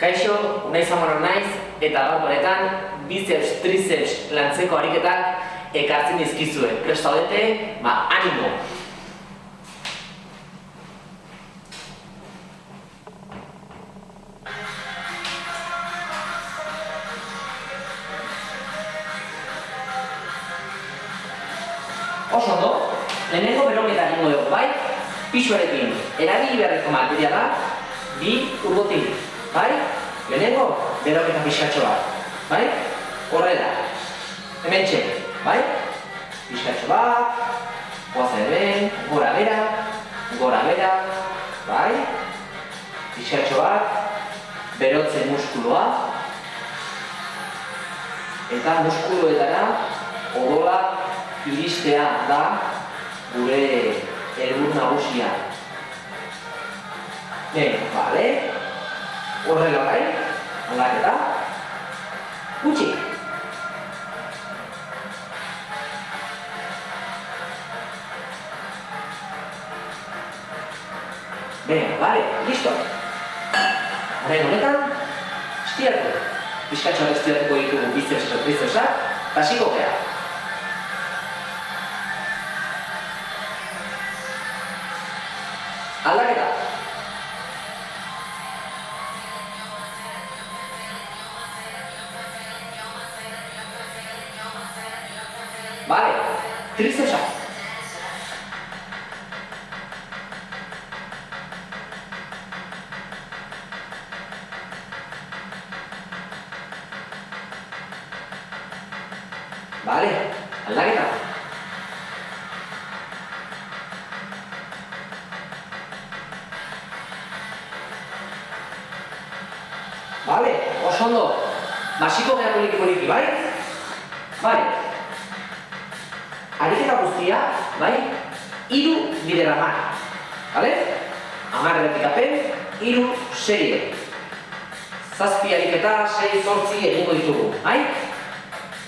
Kaixo, unai Zamora naiz, eta gaur honetan biceps, triceps lantzeko ariketak ekartzen dizkizue. Prest zaudete? Animo! Oso ondo, lehenengo beroketa egingo dugu, bai? Pisuarekin, erabili beharreko materiala, bi urgotin, bai? Lehenengo beroketa pixkatxo bat, bai? Horrela, hementxe, bai? Pixkatxo bat, goazen hemen, gora bera, bai? Pixkatxo bat, berotze muskuloa, eta muskuluetara odola iristea da gure helburu nagusia. Bale, horrela bai, aldaketa, gutxi. Bale, listo. Horren honetan, estiratu. Pixkatxoak estiratuko ditugu biceps eta tricepsak, eta hasiko gara. Aldaketa. Bale, tricepsak. Bale, aldaketa. Bale, oso ondo. Basiko gara poliki, bai? Bale. Ariketa guztia, bai? 3 bidera mar. Bale? 10 errepikapen, 3 serie. 7 ariketa, 6-8 egingo ditugu, bai?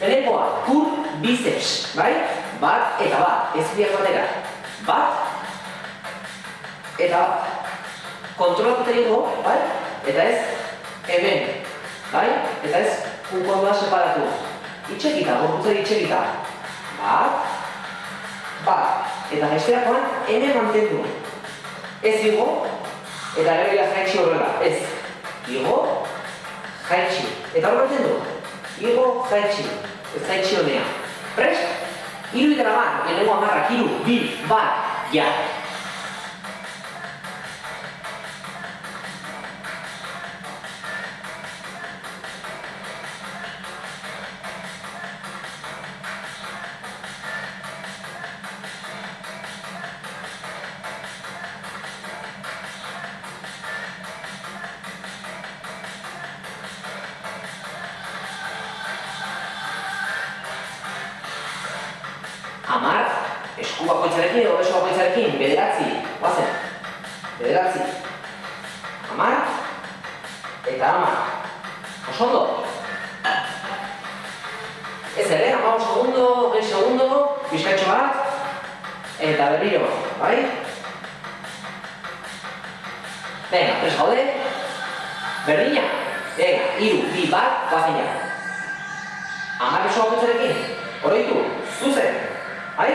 Lehenengoa, kur biceps, bai? Bat eta bat, ez biak batera. Bat eta bat. Kontrolatu egingo, bai? Eta ez hemen, bai? Eta ez kunkondoa separatu. Itxekita, gorputzari itxekita. Bat. Eta besterakoan hemen mantendu. Ez igo, eta gero jaitsi horrela. Ez. Igo, jaitsi. Eta hor mantendu. Igo, jaitsi. Ez jaitsi honea. Prest? 3 bidera bat, lehenengo 10, 3, 2, 1, ja. Amar, esku bakoitzarekin edo beso bakoitzarekin, 9, guazen. 9. 10 eta 10. Oso ondo. Ez ere, 15 segundo, 20 segundo, bizkatxo bat, eta berriro, bai? Prest gaude. Berdina. 3, 2, 1, guazen ja. 10 beso bakoitzarekin, oroitu, zuzen. Bai?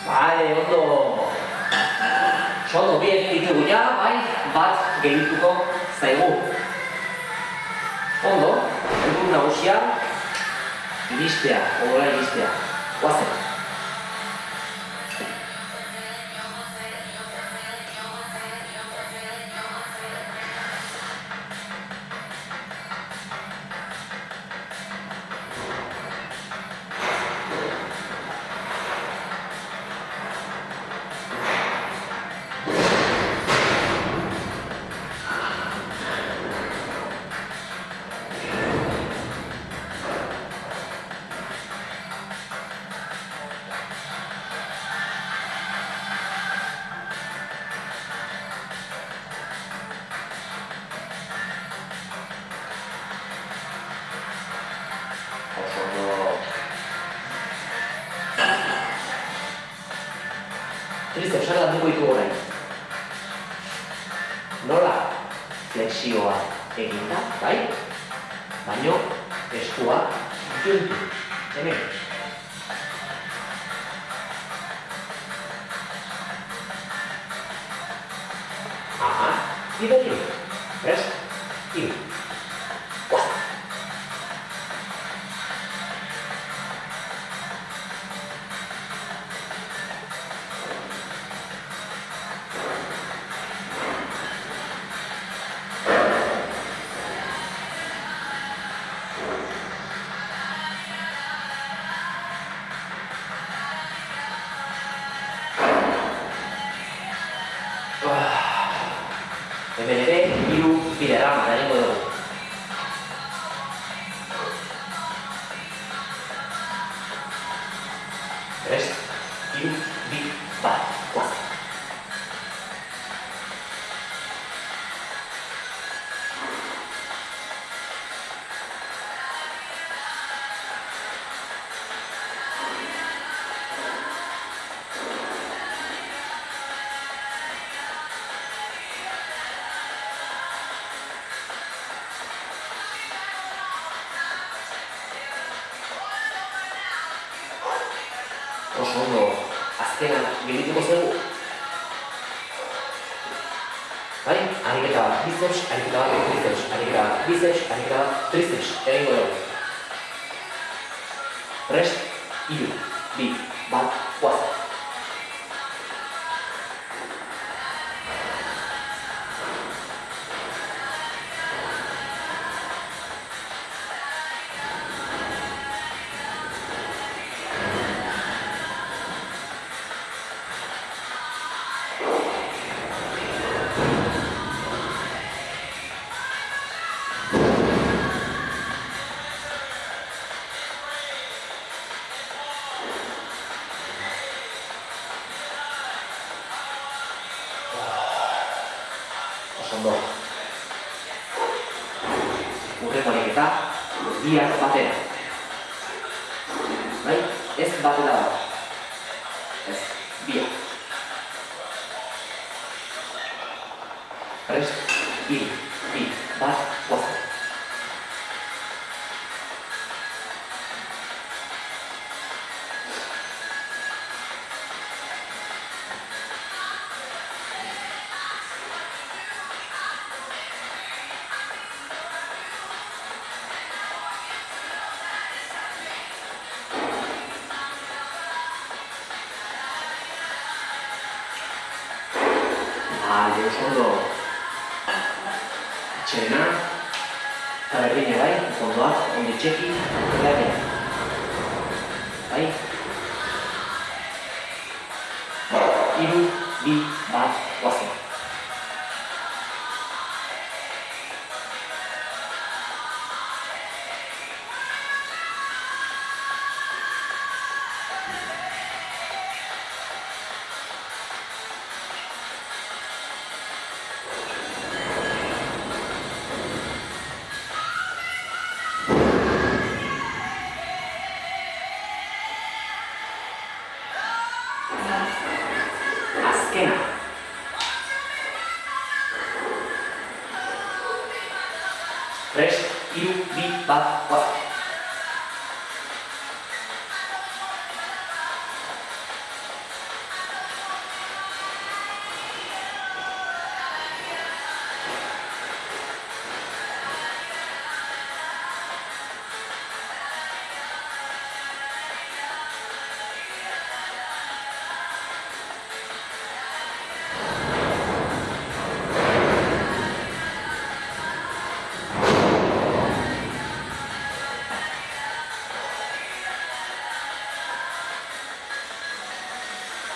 Bale, ondo. Ondo, bi egin ditugu ja, bai, bat gehituko zaigu. Ondo, helburu nagusia, iristea, odola iristea. Guazen. aztertuko ditugu orain. Nola flexioa eginda, bai? Baino eskua juntu. Hemen. Aha, bidekin. Prest, hiru. Guaz. Hemen ere, hiru bidera egingo dugu. Prest, hiru, bi, bat, guaz. Oso ondo, azkenan gelituko zegu. Bai, ariketa bat biceps, ariketa bat triceps, ariketa bat biceps, ariketa bat triceps. Egingo dugu. Prest, hiru, bi, bat, guaz. Ondo. Urreko ariketa, biak batera. Bai? Ez batera bat. Ez, biak. Prest, hiru, bi, bat, guaz. Oso ondo. Txerena, eta berdina bai, fondoak, ondi txeki, gaitea. Bai? Hiru, bi, bat, guazen. Azkena. Prest, hiru, bi, bat, guaz.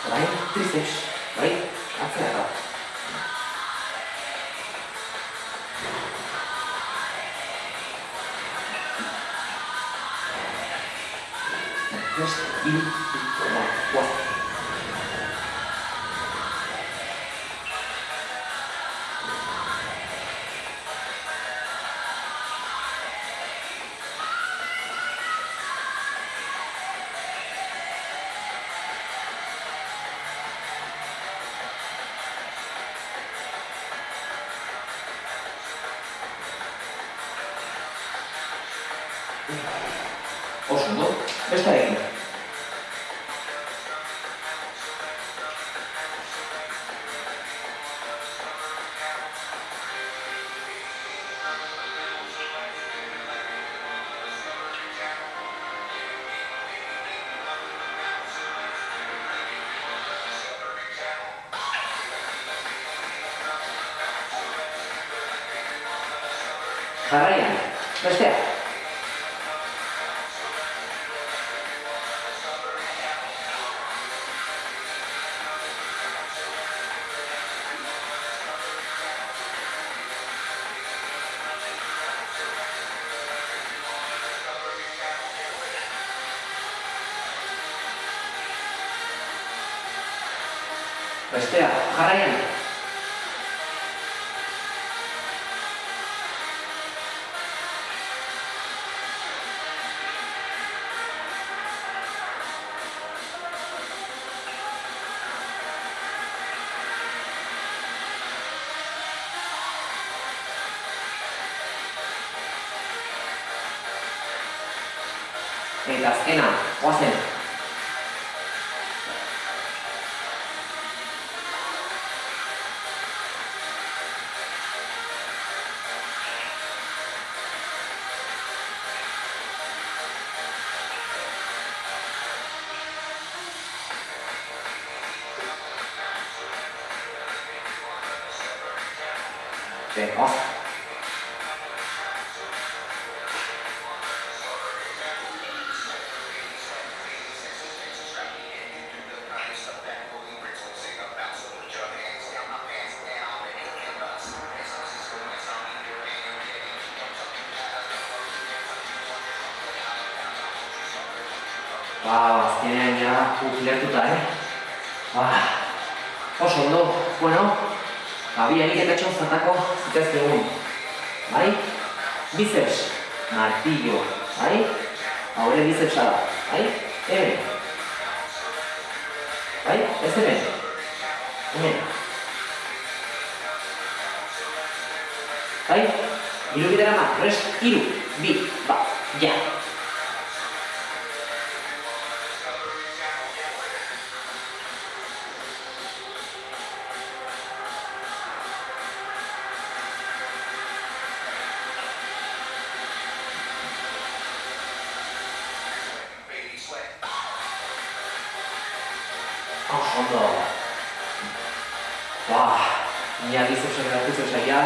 Bai, triceps, bai, atzera da. Prest, hiru, bi, bat, guaz. Oso ondo, bestarekin. Jarraian, bestea. Bestea, jarraian. Eta azkena, goazen. Goaz. Azkenean ja ukilertuta, Oso ondo, bueno, bi egiketatxon zatako zitezkegun, bai? Biceps, martillo, bai? Haure bicepsa da, bai? Hemen. Bai? Ez hemen. Hemen. Bai? Iru bidera ma, rest, iru, bi, bat, ja. Ondo. Nia bicepsak eta tricepsak ja,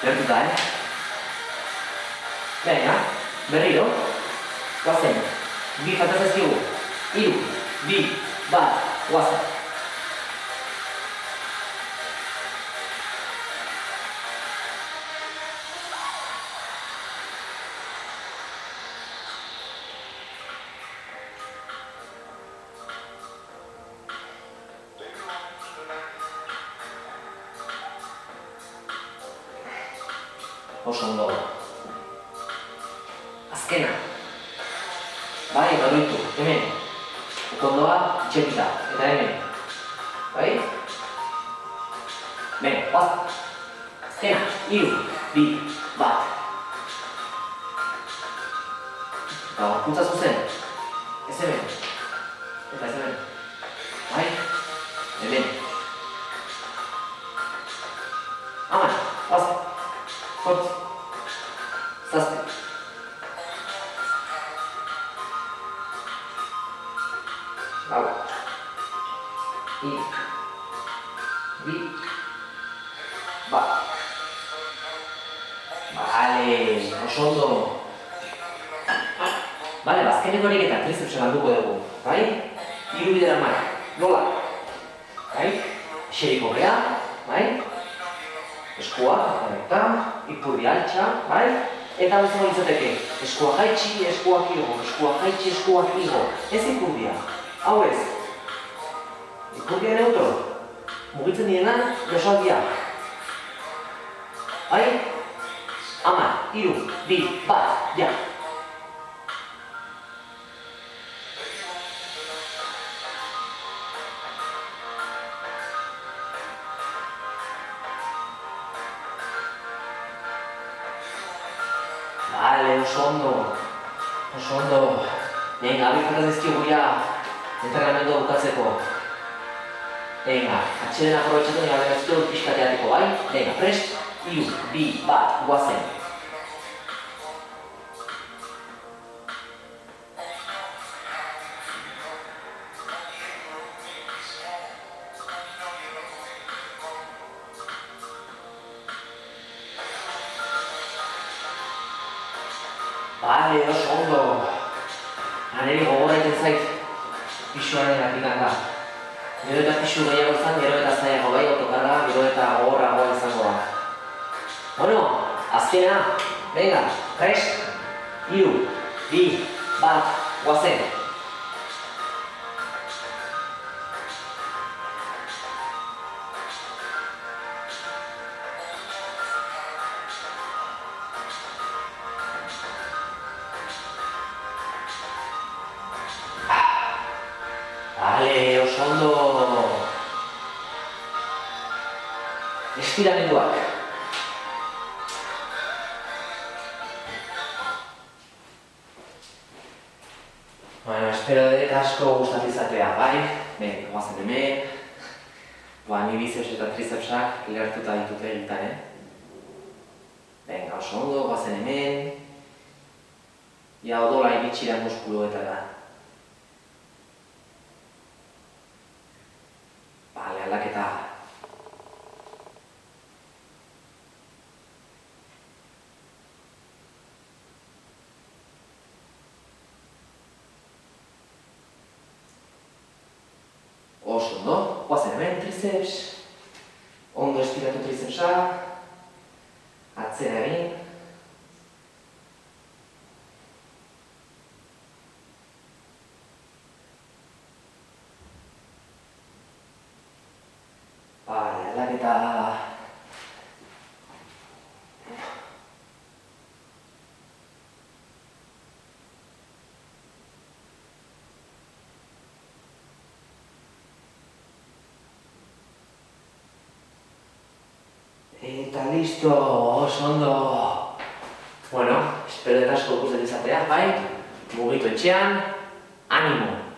lertuta, Venga, berriro. Goazen. Bi falta zaizkigu. Iru, bi, bat, goazen. Oso ondo. Azkena. Bai, eta oroitu, hemen. Ukondoa itxekita, eta hemen. Bai? Bene, goaz. Azkena, iru, bi, bat. Eta gorpuntza zuzen. Ez hemen. Eta ez hemen. Bai? Hemen. Aman, goaz. Zortzi. Zazpi. Lau. Iru. Bi. Bat. Bale, oso ondo. Bale, azkeneko horiek eta tricepsa landuko dugu, bai? Iru bidera mara. Nola? Bai? Xeriko gea, bai? Eskua, eta ipurdi altxa, bai? Eta bezala izateke, eskua jaitsi, eskuak igo, eskua jaitsi, eskuak igo. Ez ipurdia, hau ez. Ipurdia neutro, mugitzen diena, desaldia. Bai? Hamar, hiru, bi, bat, ja. Bale, oso ondo. Oso ondo. Venga, abifakaz dizkigu ja entrenamendua bukatzeko. Venga, atxeden aprobetxatu nire gabe dizkigu pixkateateko, bai? Venga, prest, 3, 2, 1, guazen. Bale, oso ondo. Aneri gogorra egiten zait pixuaren atikan da. Gero eta pixu gehiago izan, gero eta zaiago bai autokarga, gero eta gogorragoa izango da. Bueno, azkena, venga, prest, 3, 2, 1, guazen. Bale, oso ondo. Estiramenduak. Bueno, espero dut asko gustatu izatea, bai? Venga, guazen hemen. Ni bizeps eta tricepsak ilartuta ditute egiten, Venga, oso ondo, guazen hemen. Ja odola iritsi da muskuluetara. Bale, aldaketa. Oso ondo, guazen hemen, triceps. Ondo estiratu tricepsa. Atzera egin. Bale, aldaketa. Eta listo, oso ondo. Bueno, espero dut asko guztat izatea, bai? Mugitu etxean, animo!